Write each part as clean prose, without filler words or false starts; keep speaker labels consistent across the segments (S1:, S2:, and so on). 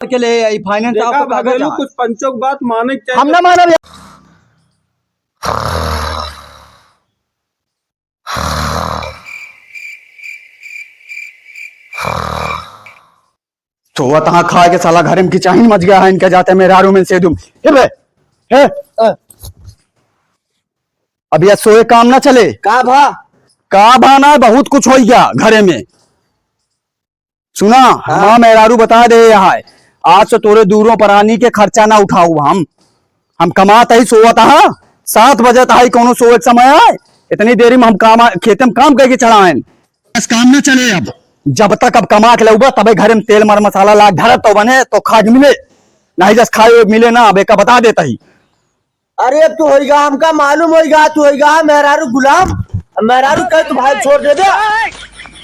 S1: के लिए फाइनेंस
S2: देखा घरेलू कुछ पंचों की बात माने के
S1: हम ना मानब। तो वह तहाँ खा के साला घर में खिंचाही मच गया है इनके जाते मेरे आरू में से दुम है अब यह सोए काम ना चले का भाना बहुत कुछ हो गया घरे में सुना। हाँ मेहरारू बता दे यहाँ आज से तोरे दूरों पर आनी के खर्चा ना उठाऊ हम कमाता ही सोवत हाँ 7 बजे तक कोनो सोए के समय है इतनी देरी में हम काम खेते में काम करके चढ़ाए बस काम ना चले। अब जब तक अब कमा के लौबा तबे घर में तेल मर मसाला लाग धरत तो बने तो खाज मिले नहीं जस खाए मिले ना अब एक बता देता ही।
S3: अरे तू होगा हमका मालूम होगा तू होगा मेहरारू गुलाम मेहरारू कह तू भाई छोड़ दे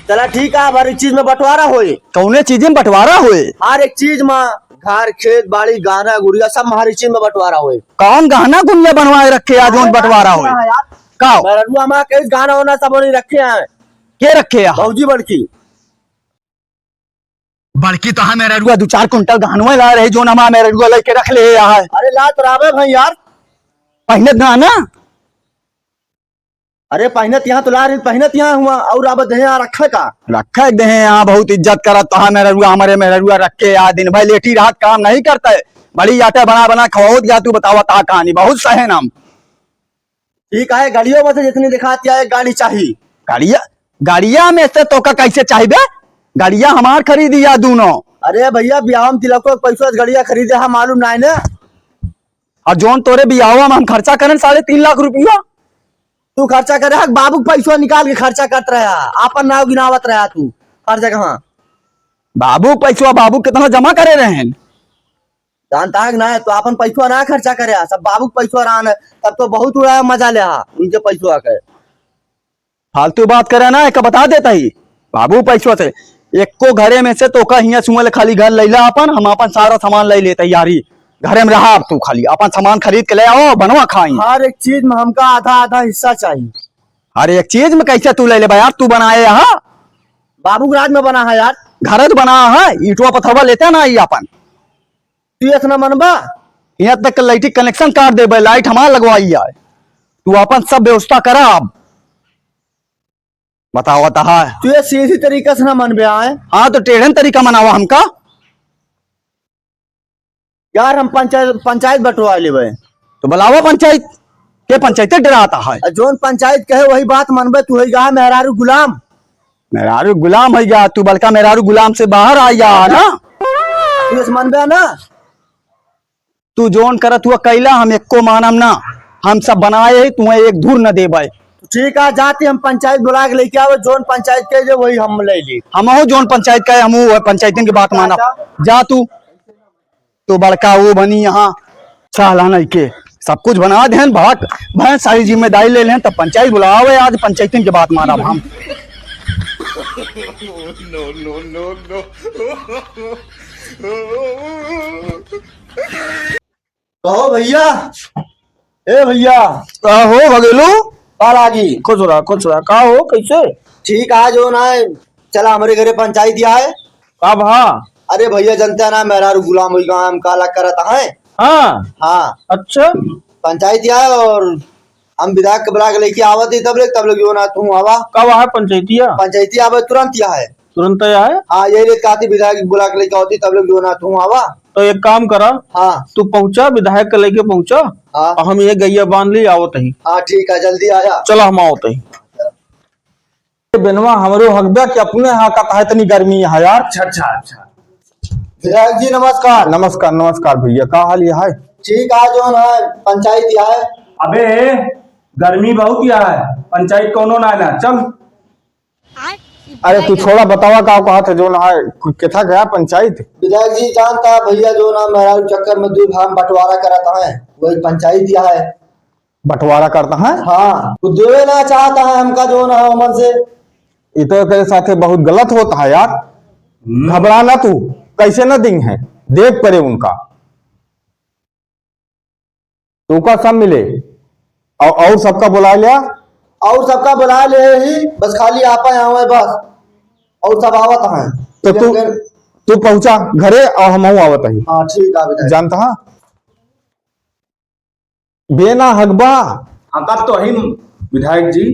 S3: चला ठीक है हर एक चीज में बंटवारा होए
S1: कौने चीज में बंटवारा होए
S3: हर एक चीज में घर खेत बाड़ी गहना गुड़िया सब हर एक चीज में बंटवारा होए।
S1: कौन गहना गुड़िया बनवाए रखे आज बंटवारा होए का
S3: मेहरारू हमारा कई गहना होना सब नहीं रखे हैं
S1: के रखे है
S3: भौजी बड़की
S1: बड़की तो हाँ मेरा 2-4 कुंटल गहनवा ला रहे जो नमा मेरा लेके रख ले यहाँ।
S3: अरे ला तो रावे भाई यार
S1: पहने गहना
S3: अरे पहनत यहाँ तो ला रही पहनत यहाँ हुआ और अब दे यहाँ रखे का
S1: रखे दे यहाँ बहुत इज्जत करत तो हाँ मेरा हमारे मेरा रखे यहाँ दिन भाई लेटी रात काम नहीं करते बड़ी आटे बना बना खवाओ दिया तू बतावा ता कहानी बहुत सहे नाम
S3: ठीक है गाड़ियों में से जितनी दिखाती है गाड़ी चाहिए
S1: गाड़िया में से तो का कैसे चाहिए गाड़िया हमार खरीदी या दोनों।
S3: अरे भैया बियाह में तिलक पैसा गाड़िया खरीदे हम मालूम नहीं ना
S1: और जोन तोरे बियाह में हम खर्चा करें 3.5 लाख रुपया
S3: तू खर्चा करे बाबू पैसा निकाल के खर्चा करत रहा आपन नाव गिनावत रहा तू हर जगह।
S1: बाबू पैसा बाबू कितना जमा करे रहे हैं
S3: जानता है ना तो अपन पैसा ना खर्चा करे सब बाबू पैसा रहा तब तो बहुत उड़ा मजा ले उनके पैसा के
S1: फालतू बात करे ना एक बता देता ही बाबू पैसा से एक को घरे में से तो का सुमल खाली घर ले ला अपन हम अपन सारा सामान ले ले तैयारी घरे में रहा तू खाली अपन सामान खरीद के ले आओ बनवा खाई
S3: हर एक चीज में हमका आधा आधा हिस्सा चाहिए।
S1: हर एक चीज में कैसे तू ले ले यार तू बनाए यहाँ
S3: बाबू राज में बना है यार
S1: घर बना है ईटवा पथरवा लेते ना अपन
S3: तू इतना मनबा
S1: यहाँ तक लाइट कनेक्शन काट दे लाइट हमारा लगवाई है तू अपन सब व्यवस्था करा अब बताओ
S3: तू ये सीधी तरीके से ना मन बे आए।
S1: हाँ तो टेढ़न तरीका मनावा हमका
S3: यार हम पंचायत बंटवा ले
S1: तो बुलावा पंचायत के पंचायत डराता है
S3: जोन पंचायत कहे वही बात मनबे तू होगा मेहरारू
S1: गुलाम है जा तू बल्कि मेहरारू गुलाम से बाहर आ जा ना
S3: तू मनबे ना
S1: तू जोन कर तू कैला हम एक को मानम ना हम सब बनाए तुम्हें एक धूर न देबे
S3: ठीक है जाते हम पंचायत बुला के लेके आओ जोन पंचायत के जो वही हम ले ली
S1: हम जोन पंचायत का हम पंचायत की बात माना जा तू तो बड़का वो बनी यहाँ चालाना के सब कुछ बना दे भाई सारी जिम्मेदारी ले लें तब पंचायत बुलाओ आज पंचायत की बात माना हम
S3: कहो भैया ए भैया
S1: हो भगेलू
S3: आगी
S1: कुछ रहा का हो कैसे
S3: ठीक है जो ना चला हमारे घरे पंचायत आए
S1: कब हाँ
S3: अरे भैया जनता ना मेहरारू गुलाम हुई हम काला करता है हाँ
S1: अच्छा
S3: पंचायत आए और हम विधायक के बुला के लेके आवत ही तब लोग जो ना तुम आवा
S1: कब आए पंचायती
S3: आवे तुरंत आए हाँ यही रेत कहती विधायक बुला के लेके आवती तब लोग जो ना तुम आवा
S1: तो एक काम करा
S3: हाँ
S1: तू पहुंचा विधायक के लेके पहुंचा
S3: हाँ
S1: हम ये गैया बांध ली आवत ही
S3: हाँ ठीक है जल्दी आया
S1: चलो हम आवत ही बेनवा हमरो हकबा कि अपने यहाँ का इतनी गर्मी है यार।
S3: अच्छा विधायक जी नमस्कार
S1: नमस्कार भैया का हाल है
S3: ठीक है जो ना पंचायत आए
S2: अबे गर्मी बहुत है पंचायत कोनो ना चल
S1: अरे तू छोड़ा बतावा का कहा था जो ना किथा गया पंचायत
S3: विधायक जी जानता भैया जो ना मेहरारू चक्कर में दूर हम बंटवारा कराता है वही पंचायत है
S1: बंटवारा करता है
S3: हाँ तू देवे ना चाहता है हमका जो ना मन से
S1: ये तो तेरे साथ बहुत गलत होता है यार घबरा ना तू कैसे न दिन है देख पड़े उनका तू का सब मिले और सबका बुला लिया
S3: और सबका बुला ले ही बस खाली आपा यहाँ है बस और सब आवत है
S4: तू पहुंचा घरे और हम आवत ही।
S3: हाँ ठीक है विधायक।
S4: जानता हा बेना हकबा
S2: हकत तो ही विधायक जी।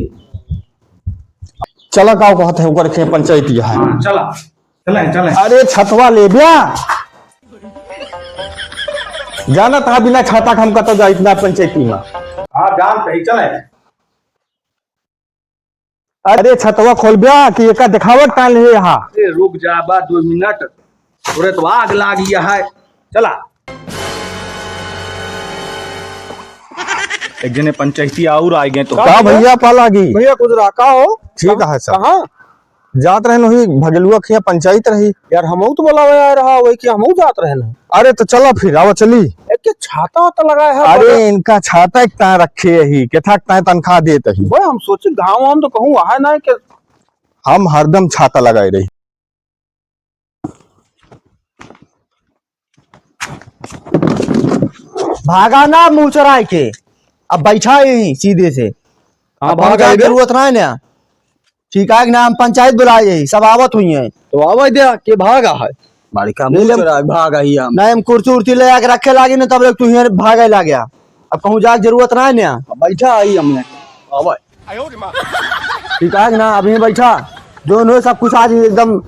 S4: चला का कहत है ऊपर के पंचायत है।
S2: हाँ चला चले चले।
S4: अरे छतवा ले बिया जाना था बिना छाता हम कत जा इतना पंचायती में।
S2: हाँ जान कही चले।
S4: अरे छतवा खोल बिया कि एका दिखावट टाल है यहाँ।
S2: अरे रुक जा बा 2 मिनट तुरंत तो आग लाग गया है। चला एक जने पंचायती और आ गए तो
S4: का भैया पालागी
S3: भैया कुछ रखा हो।
S4: ठीक है सर।
S3: कहाँ
S4: जात रहे नहीं भगलुआ खिया पंचायत रही।
S3: यार हम तो बोला यार रहा वही कि हम जात रहे ना।
S4: अरे तो चलो फिर आओ चली।
S3: एक छाता तो लगाया है।
S4: अरे इनका छाता एक ता रखे ही केथा ता तनखा देते ही।
S3: भाई हम सोचे गाँव हम तो कहूँ वहाँ ना कि
S4: हम हरदम छाता लगाए रही।
S3: भागा ना मुँह चढ़ाए के अब बैठा यही सीधे से।
S2: हाँ,
S3: अब
S2: भागा
S3: भागा
S2: इधर।
S3: जरूरत ना है ना। ठीक है ना हम पंचायत बुलाए यही सब आवत हुई है
S2: तो आवा दे के भागा है।
S1: बालिका
S3: ले ले।
S1: भागा ही हम।
S3: नहीं हम कुर्सी उर्सी ले आके रखे लागे ना तब तू यहाँ भागे ला गया। अब कहूँ जाके जरूरत ना है ना।
S1: बैठा आई हमने।
S2: आवा
S3: ठीक है ना अभी बैठा जो हो सब कुछ आज एकदम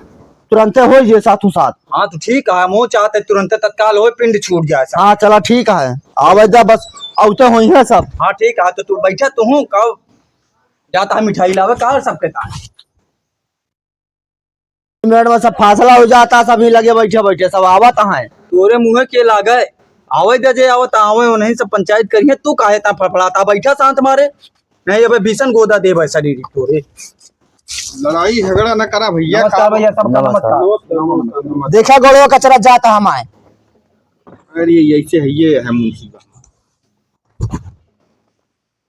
S3: तुरंते हो ये साथों साथ।
S1: हाँ तो ठीक है हम चाहते तुरंत तत्काल हो पिंड छूट जाए सब।
S3: हाँ चला ठीक है आवे जा बस औते हुई है सब।
S1: हाँ ठीक है तो तू बैठा तू हूँ कब जाता है मिठाई लावे कार सबके साथ।
S3: मिनट में सब फासला हो जाता सब ही लगे बैठे बैठे सब आवत है।
S1: तोरे मुँह के लागे आवे दे जे आवत आवे नहीं सब पंचायत करिए तू काहे ता फड़फड़ाता बैठा शांत मारे नहीं अब भीषण गोदा देव शरीर तोरे।
S4: लड़ाई झगड़ा न करा भैया।
S1: नमस्कार भैया सबका नमस्कार।
S3: देखा गड़ो कचरा जाता हम आए।
S4: अरे ऐसे है ये है मुंशी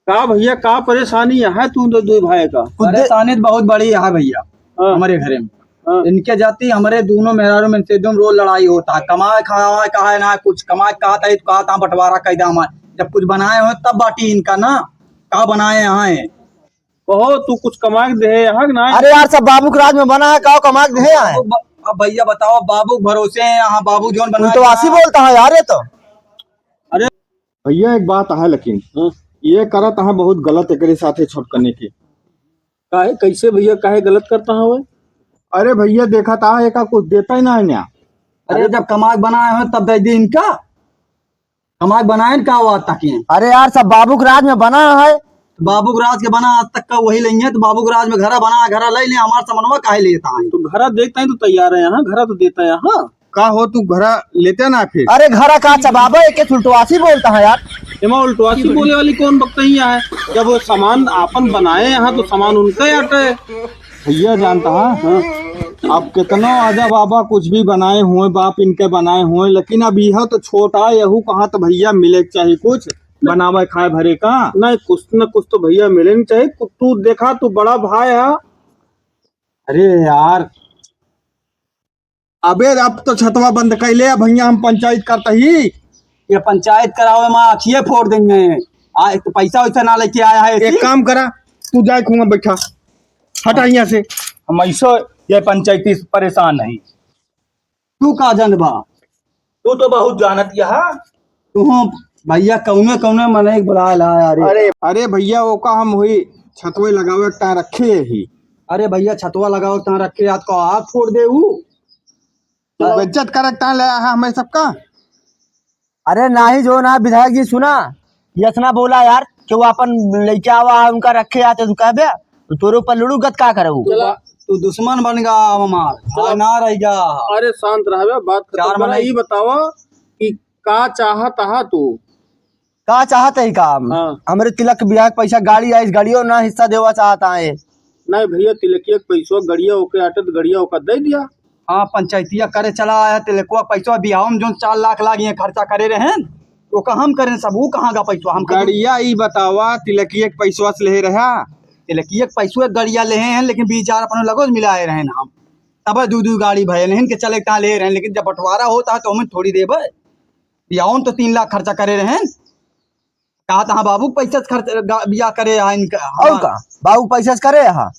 S2: का भैया का परेशानी है तू तो 2 भाई का।
S1: परेशानी तो बहुत बड़ी है भैया हमारे घरे में। इनके जाती हमारे दोनों मेहरारू में से एकदम रोज लड़ाई होता है। कमाए खाए कहा ना कुछ कमाए कहा था तो कहा था बंटवारा कह दा हमारे जब कुछ बनाए हो तब बाटी इनका ना कहा बनाए यहाँ है।
S2: कहो तू कुछ कमा के दे यहाँ ना।
S3: अरे यार सब बाबू के राज में बना है काओ कमा के है आए।
S1: अब भैया बताओ बाबू भरोसे हैं यहाँ बाबू जोन
S3: तू
S1: बना
S3: तो आसी बोलता है यार ये तो।
S4: भैया एक बात है लेकिन ये करत है बहुत गलत एकरे साथे छोट करने की।
S2: काहे कैसे भैया काहे गलत करता है वो।
S4: अरे भैया देखा था एक कुछ देता ही ना है ना।
S1: अरे जब कमाए बनाए हो तब दे दी इनका कमाए बनाए का हुआ तक
S3: अरे यार सब बाबू के राज में बना है।
S1: बाबू राज के बना आज तक का वही लेंगे तो बाबू राज में घरा बना घरा ले ले हमारा समनवा काहे लेता है।
S2: तो घरा देखता है तो तैयार है यहाँ घरा तो देता है यहाँ।
S4: का हो तू घरा लेते ना फिर।
S3: अरे घर का चबाबा एक उल्टवासी बोलता है यार।
S2: एमा उल्टवासी बोले वाली कौन वक्त ही है। जब वो सामान आपन बनाए यहाँ तो सामान उनका ही आटा है।
S4: भैया जानता है अब कितना आजा बाबा कुछ भी बनाए हुए बाप इनके बनाए हुए लेकिन अब यह तो छोटा यहू कहाँ तो भैया मिले चाहिए कुछ बनावे खाए भरे का।
S2: नहीं कुछ न कुछ तो भैया मिले नहीं चाहिए। तू देखा तू बड़ा भाई है।
S1: अरे यार
S4: अबे अब तो छतवा बंद कैले भैया हम पंचायत करते ही।
S1: ये पंचायत करावे माँ आखिए फोड़ देंगे। तो पैसा वैसा ना लेके आया है
S4: एक काम करा तू जाए खूंगा बैठा हटा यहाँ से।
S1: हम ऐसा ये पंचायती से परेशान नहीं। तू का जनबा तू तो बहुत जानत यहाँ तू भैया कौने कौने मने बुला ला यार।
S4: अरे भैया वो का हम हुई छतवे लगावे टा रखे ही।
S1: अरे भैया छतवा लगाओ तहाँ रखे हाथ को हाथ फोड़ दे
S4: तो इज्जत करता ले है हमें सबका।
S3: अरे ना ही जो ना विधायक जी सुना यसना बोला यार कि वो अपन लेके आवा उनका रखे आते तू कहबे तो तोरे ऊपर लड़ू गत का करे।
S1: तू दुश्मन बन गा हमार ना रहेगा।
S2: अरे शांत रहे बात
S1: चार
S2: कर। ये बतावा कि का चाहत है तू।
S3: का चाहते है काम हमारे तिलक ब्याह के पैसा गाड़ी आई गाड़ियों ना हिस्सा देवा चाहता है।
S2: नहीं भैया तिलकिया पैसा गड़िया ओके आटे तो गड़िया ओका दे दिया।
S1: हाँ पंचायतिया करे चला आया तिलकुआ पैसा बिहाव में जो 4 लाख लागी खर्चा करे रहे तो का हम करें सब वो कहाँ का पैसा हम
S4: गड़िया ई बतावा तिलकिया के पैसा से ले रहा
S1: तिलकिया पैसा गड़िया ले हैं लेकिन 20,000 अपने लगो मिलाए रहे हम तब 2 गाड़ी भय लेकिन के चले कहाँ ले रहे लेकिन जब बंटवारा होता है तो हमें थोड़ी देवे बिहाव तो 3 लाख खर्चा करे रहे कहा था बाबू पैसा खर्च बिया करे
S3: और का बाबू पैसा से करे हाँ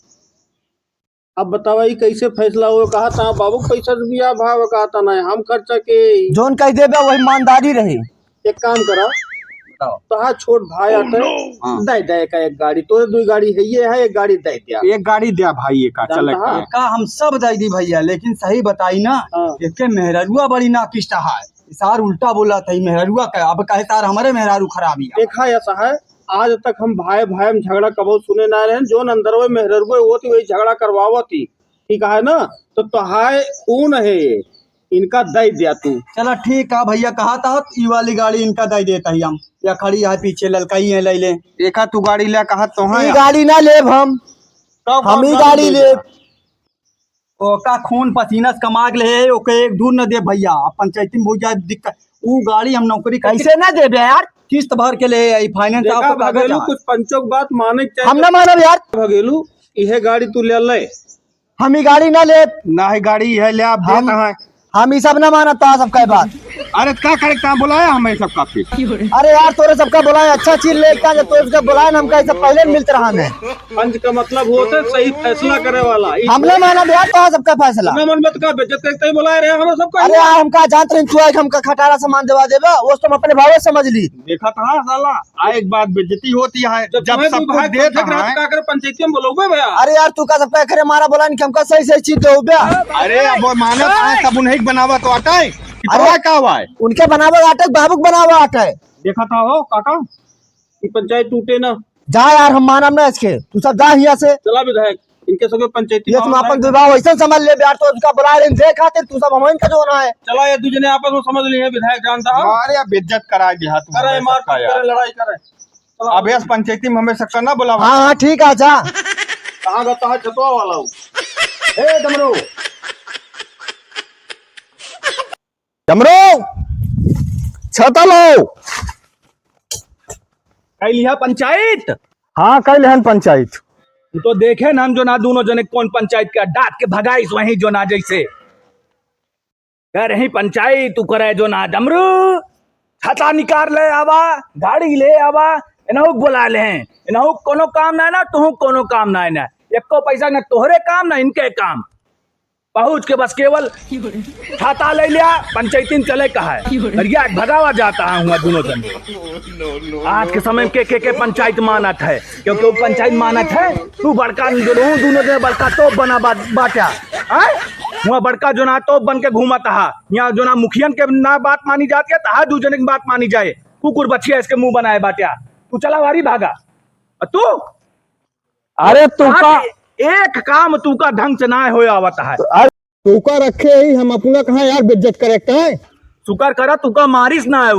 S2: अब बताओ ये कैसे फैसला हुआ? कहा था बाबू पैसा बिया भाव, कहा था ना हम खर्चा के।
S3: जोन कह देबे वही ईमानदारी रही।
S2: एक काम करा, तो हाँ छोट भाई आते दे दे का एक गाड़ी, तोरे दो गाड़ी है, ये है एक गाड़ी दे दिया।
S4: एक गाड़ी दिया भाई एक चल
S2: हाँ।
S1: का हम सब दे दी भैया, लेकिन सही बताई ना,
S2: हाँ।
S1: इसके मेहरुआ बड़ी नाकिष्ट है। सार उल्टा बोला था मेहरुआ का, अब कहे सार हमारे मेहरारू खराबी है।
S2: देखा ऐसा है, आज तक हम भाई भाई में झगड़ा कबो सुने ना रहे। जो अंदर वो मेहरुआ वो थी वही झगड़ा करवावा थी, ठीक है ना? तो तहाय कौन है ये, इनका दे दिया तू।
S1: चला ठीक है भैया, कहा था ई वाली गाड़ी इनका दे देता ही हम, या खड़ी है पीछे ललकाई है ले ले।
S4: देखा तू गाड़ी ले कहा तो
S3: ई गाड़ी ना लेब हम ही गाड़ी लेब।
S1: ओका खून पसीना से कमा के ले, ओके एक दूर न दे भैया, पंचायती में बहुत ज्यादा दिक्कत। वो गाड़ी हम नौकरी
S3: कैसे ना देबे यार?
S1: किस्त भर के ले आई, फाइनेंस
S2: देखा भगेलू, कुछ पंचों की बात माने के
S3: हम
S2: चाहिए।
S3: ना मानब यार,
S2: भगेलू यह गाड़ी तू ले ले।
S3: हम ही गाड़ी ना लेब।
S4: ना ही गाड़ी है ले आप
S3: हम-
S4: देता है।
S3: हम ही सब ना मानब तो सबका बात।
S4: अरे क्या करे क्या बुलाया हमें सब काफी।
S3: अरे यार तोरे सबका बुलाए अच्छा चीज लेता है, तो उसका बुलाए हम कैसे पहले मिलते रहा है।
S2: पंच का मतलब होता है सही फैसला करे वाला।
S3: हम ना मानब यार तो सबका फैसला।
S2: मैं मन मत का बेइज्जत करते ही बुलाए रहे हम सबको।
S3: अरे यार हमका जानते रही तू है, हमका खटारा सामान देवा देबा, वो तुम अपने भाव समझ ली।
S4: देखा था साला एक बात बेइज्जती होती है
S2: जब
S4: जब सब कुछ देता है।
S2: का कर पंचायती में बोलोगे भैया।
S3: अरे यार तू का सबका करे मारा बोला नहीं, हमका सही सही चीज दो बे।
S4: अरे अब वो मानत है सब उन्हें बनावा तो आता है।
S3: अरे
S4: क्या हुआ है?
S3: उनके बनावे आटे बाबूक बनावे आटे।
S4: देखा था हो काका
S2: कि पंचायत टूटे ना।
S3: जा यार हम मानब ना इसके, तू सब जा यहाँ से।
S2: चला विधायक, इनके सबके पंचायती
S3: ये तुम अपन विवाह वैसे समझ ले यार, तो उसका बुला रहे देख खाते तू सब हमारे का जो होना है।
S2: चला ये दूसरे आपस में समझ लिए विधायक जानता है।
S4: अरे अब इज्जत करा दिया
S2: करे मार करे लड़ाई करे।
S4: अब इस पंचायती में हमें सक्कर ना बोला।
S3: हाँ हाँ ठीक है जा।
S2: कहाँ जाता है छतवा वाला हूँ।
S1: ए डमरू, डमरू छता लो।
S5: कई लिया पंचायत।
S1: हाँ कल है पंचायत।
S5: तू तो देखे ना हम जो ना दोनों जने कौन पंचायत का डांट के भगाइस वही जो ना जैसे कह रही पंचायत तू करे जो ना। डमरू छता निकाल ले आवा, गाड़ी ले आवा, इनहु बुला ले हैं। इनहु कोनो काम ना ना, तू कोनो काम ना एको पैसा ना तोहरे काम ना इनके काम। पहुंच के बस केवल छाता ले लिया, पंचायती में चले कहा है भैया भगावा जाता है हुआ दोनों जन। आज के समय में के पंचायत मानत है, क्योंकि वो पंचायत मानत है। तू बड़का दोनों जन बड़का तो बना बाटा वहाँ बड़का जो ना तो बन के घूमता है। यहाँ जो ना मुखियन के ना बात मानी जाती है, तहा दू जन की बात मानी जाए। कुकुर बच्चिया इसके मुंह बनाए बाटिया। तू चला वारी भागा तू।
S1: अरे तू का
S5: एक काम तू का ढंग से ना हो आवता है।
S4: तू का रखे ही हम अपना कहा यार बेइज्जत करे है।
S5: शुक्र करा तू का मारिस ना है।